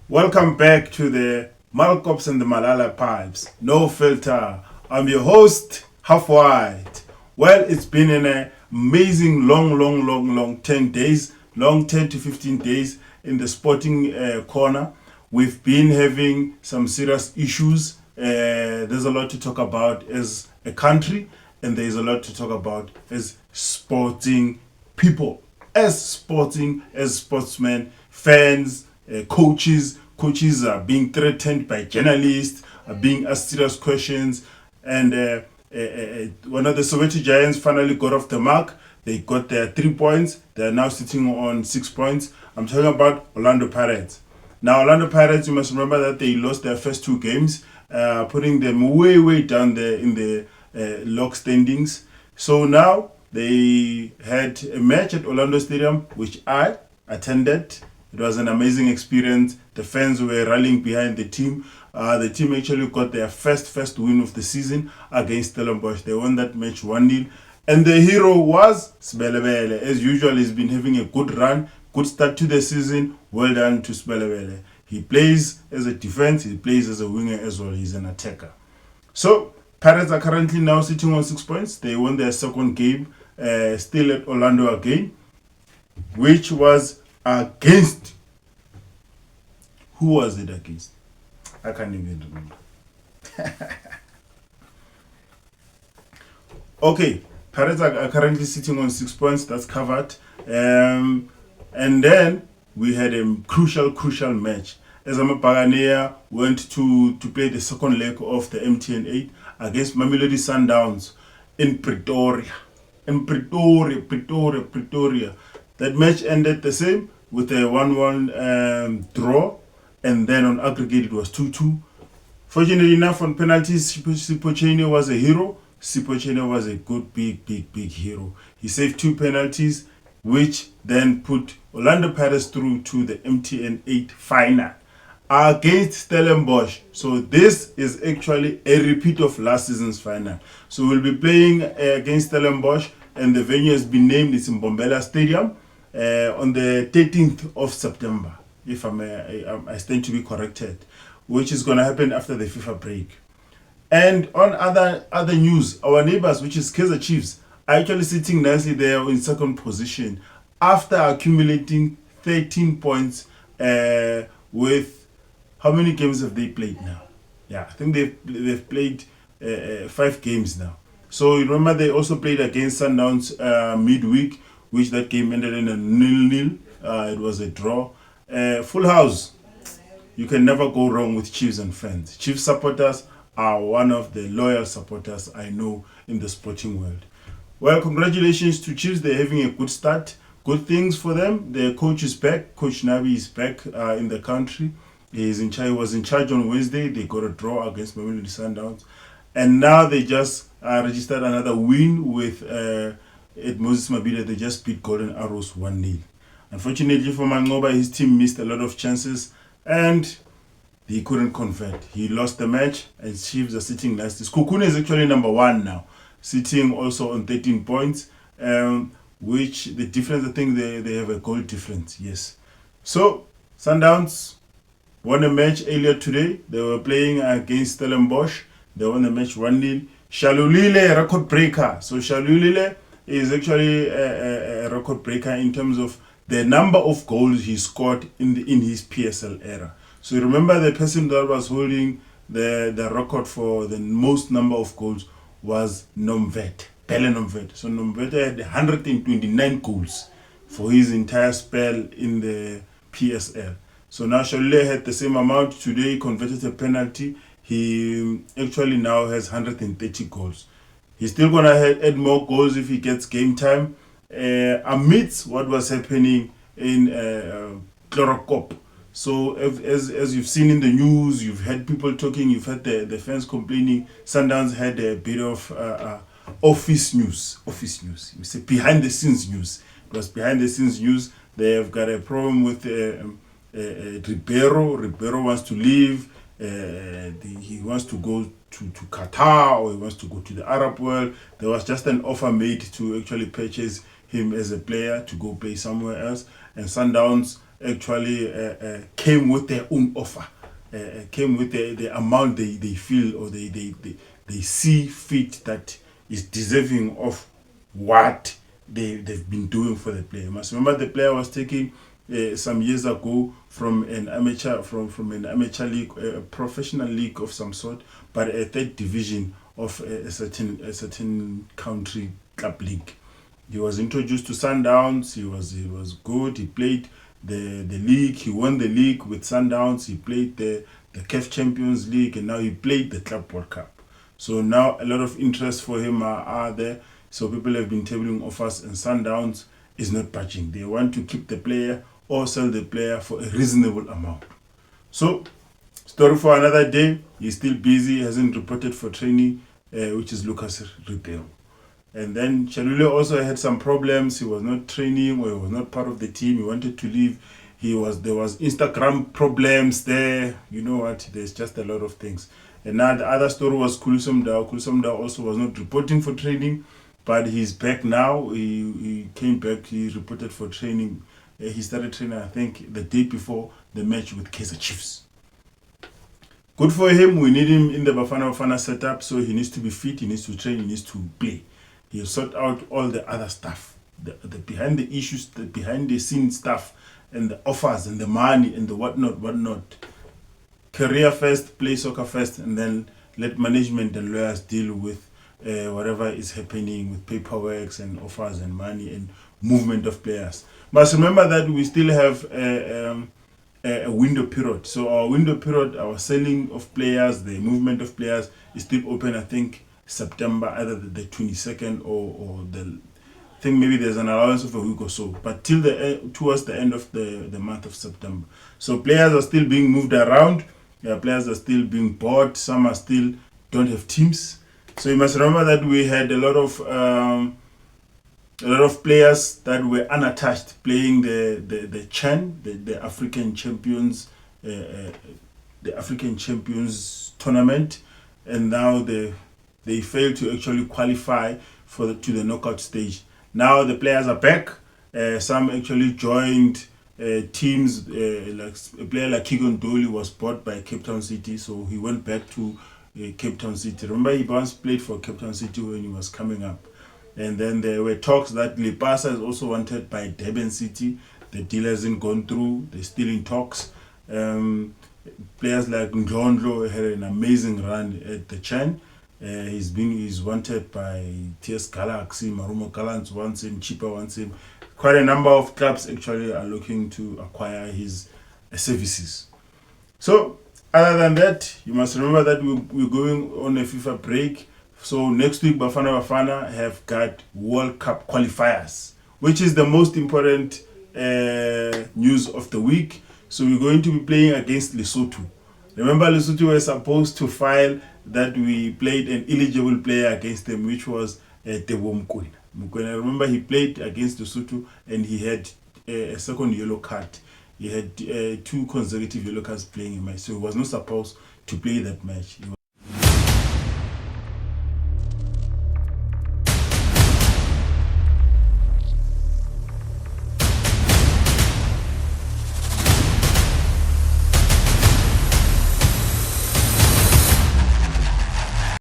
Welcome back to the Malcops and the Malala Pipes. No filter. I'm your host, Half White. Well, it's been an amazing long 10 days, long 10 to 15 days in the sporting corner. We've been having some serious issues. There's a lot to talk about as a country, and there's a lot to talk about as sporting people, as sportsmen, fans, coaches are being threatened by journalists, are being asked serious questions, and one of the Soweto Giants finally got off the mark. They got their 3 points. They are now sitting on 6 points. I'm talking about Orlando Pirates. Now, Orlando Pirates, you must remember that they lost their first two games, putting them way down there in the log standings. So now they had a match at Orlando Stadium, which I attended. It was an amazing experience. The fans were rallying behind the team. The team actually got their first win of the season against Stellenbosch. They won that match 1-0. And the hero was Sibelebele. As usual, he's been having a good run, good start to the season. Well done to Sibelebele. He plays as a defense, he plays as a winger as well. He's an attacker. So, Pirates are currently now sitting on 6 points. They won their second game, still at Orlando again, which was against. Who was it against? I can't even remember. Okay, Pirates are currently sitting on 6 points. That's covered. And then we had a crucial match. As Paganeya went to play the second leg of the MTN 8 against Mamelodi Sundowns in Pretoria. Pretoria. That match ended the same with a 1-1 draw, and then on aggregate it was 2-2. Fortunately enough, on penalties, Sipochene was a hero. Sipochene was a good, big hero. He saved two penalties, which then put Orlando Pirates through to the MTN 8 final against Stellenbosch. So this is actually a repeat of last season's final. So we'll be playing against Stellenbosch, and the venue has been named. It's in Mbombela Stadium on the 13th of September, if I stand to be corrected, which is going to happen after the FIFA break. And on other news, our neighbors, which is Kaizer Chiefs, are actually sitting nicely there in second position after accumulating 13 points with how many games have they played now? Yeah, I think they've played 5 games now. So you remember they also played against Sundowns midweek, which that game ended in a 0-0. It was a draw. Full house. You can never go wrong with Chiefs and fans. Chiefs supporters are one of the loyal supporters I know in the sporting world. Well, congratulations to Chiefs. They're having a good start. Good things for them. Their coach is back. Coach Nabi is back in the country. He was in charge on Wednesday. They got a draw against Mamelodi Sundowns. And now they just registered another win with at Moses Mabhida. They just beat Golden Arrows 1-0. Unfortunately for Mangoba, his team missed a lot of chances and he couldn't convert. He lost the match and Chiefs are sitting last. Kukune is actually number 1 now, sitting also on 13 points, which the difference, I think they have a goal difference, yes. So, Sundowns won a match earlier today. They were playing against Stellenbosch. They won the match 1-0. Shalulile, record breaker. So Shalulile is actually a record breaker in terms of the number of goals he scored in his PSL era. So remember, the person that was holding the record for the most number of goals was Nomvet, Pele Nomvet. So Nomvet had 129 goals for his entire spell in the PSL. So now Shalule had the same amount. Today he converted a penalty. He actually now has 130 goals. He's still going to add more goals if he gets game time. Amidst what was happening in Chlorokop. So as you've seen in the news, you've heard people talking, you've heard the fans complaining. Sundowns had a bit of office news. You say behind the scenes news. It was behind the scenes news. They have got a problem with Ribeiro. Ribeiro wants to leave. He wants to go to Qatar, or he wants to go to the Arab world. There was just an offer made to actually purchase him as a player to go play somewhere else. And Sundowns actually came with their own offer, came with the amount they feel or they see fit that is deserving of what they've been doing for the player. You must remember the player was taken some years ago from an amateur league, a professional league of some sort, but a third division of a certain country club league. He was introduced to Sundowns. He was good. He played the league. He won the league with Sundowns. He played the CAF Champions League, and now he played the Club World Cup. So now a lot of interest for him are there. So people have been tabling offers, and Sundowns is not budging. They want to keep the player or sell the player for a reasonable amount. So, story for another day. He's still busy. He hasn't reported for training, which is Lucas Ribeiro. And then Chalule also had some problems. He was not training, or he was not part of the team. He wanted to leave. There was Instagram problems there. You know what? There's just a lot of things. And now the other story was Kulisum Dao. Kulisum Dao also was not reporting for training, but he's back now. He came back. He reported for training. He started training, I think, the day before the match with Kaizer Chiefs. Good for him. We need him in the Bafana setup, so he needs to be fit. He needs to train. He needs to play. He'll sort out all the other stuff, the behind the issues, the behind the scenes stuff, and the offers and the money and the whatnot. Career first, play soccer first, and then let management and lawyers deal with whatever is happening with paperwork and offers and money and movement of players. But remember that we still have a window period. So our window period, our selling of players, the movement of players is still open, I think, September, either the 22nd or I think maybe there's an allowance of a week or so, but till towards the end of the month of September. So players are still being moved around. Players are still being bought. Some are still don't have teams. So you must remember that we had a lot of players that were unattached playing the CHAN, the African Champions, the African Champions tournament, and now they failed to actually qualify to the knockout stage. Now the players are back. Some actually joined teams. Like a player like Keegan Dolly was bought by Cape Town City, so he went back to Cape Town City. Remember, he once played for Cape Town City when he was coming up. And then there were talks that Lipasa is also wanted by Durban City. The deal hasn't gone through. They're still in talks. Players like Ndlondlo had an amazing run at the CHAN. He's wanted by TS Galaxy, Marumo Gallants wants him, Chipa wants him. Quite a number of clubs actually are looking to acquire his services. So, other than that, you must remember that we're going on a FIFA break. So next week, Bafana have got World Cup qualifiers, which is the most important news of the week. So we're going to be playing against Lesotho. Remember, Lesotho were supposed to file that we played an eligible player against them, which was Tebo Mokoena. Mokoena, remember, he played against Lesotho and he had a second yellow card. He had 2 consecutive yellow cards playing a match, so he was not supposed to play that match. He